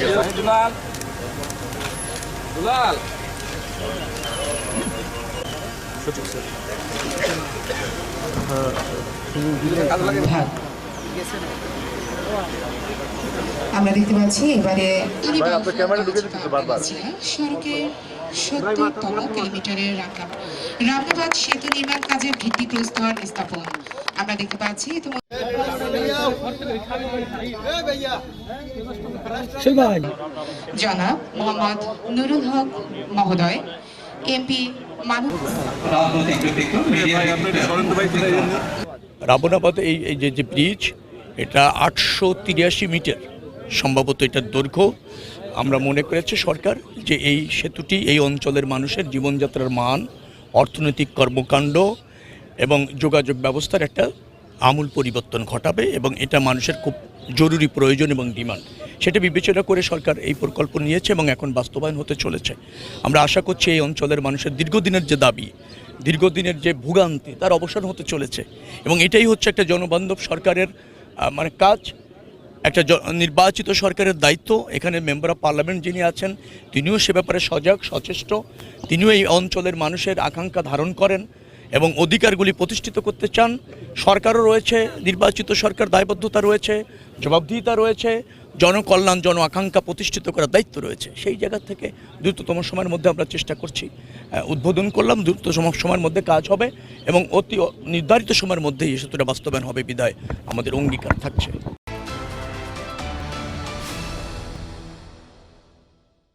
দুলাল দুলাল আমরা দেখতে পাচ্ছি এবারে সড়কের ৭০তম কিলোমিটারের রামনাবাদ সেতু নির্মাণ কাজের ভিত্তিপ্রস্তর স্থাপন আমরা দেখতে পাচ্ছি। জনাব মোহাম্মদ নুরুল হক মহোদয় এমপি রামনাবাদ এই যে ব্রিজ এটা ৮৮৩ মিটার সম্ভবত এটার দৈর্ঘ্য। আমরা মনে করেছি সরকার যে এই সেতুটি এই অঞ্চলের মানুষের জীবনযাত্রার মান, অর্থনৈতিক কর্মকাণ্ড এবং যোগাযোগ ব্যবস্থার একটা আমূল পরিবর্তন ঘটাবে এবং এটা মানুষের খুব জরুরি প্রয়োজন এবং ডিমান্ড, সেটা বিবেচনা করে সরকার এই প্রকল্প নিয়েছে এবং এখন বাস্তবায়ন হতে চলেছে। আমরা আশা করছি এই অঞ্চলের মানুষের দীর্ঘদিনের যে দাবি, দীর্ঘদিনের যে ভোগান্তি তার অবসান হতে চলেছে এবং এটাই হচ্ছে একটা জনবান্ধব সরকারের কাজ, একটা নির্বাচিত সরকারের দায়িত্ব। এখানে মেম্বার অফ পার্লামেন্ট যিনি আছেন তিনিও সে ব্যাপারে সজাগ সচেষ্ট, তিনিও এই অঞ্চলের মানুষের আকাঙ্ক্ষা ধারণ করেন এবং অধিকারগুলি প্রতিষ্ঠিত করতে চান। সরকারও রয়েছে, নির্বাচিত সরকার দায়বদ্ধতা রয়েছে, জবাবদিহিতা রয়েছে, জনকল্যাণ জন আকাঙ্ক্ষা প্রতিষ্ঠিত করার দায়িত্ব রয়েছে। সেই জায়গা থেকে দ্রুততম সময়ের মধ্যে আমরা চেষ্টা করছি, উদ্বোধন করলাম, দ্রুততম সময়ের মধ্যে কাজ হবে এবং অতি নির্ধারিত সময়ের মধ্যেই এই সেতুটা বাস্তবায়ন হবে বিধায় আমাদের অঙ্গীকার থাকছে।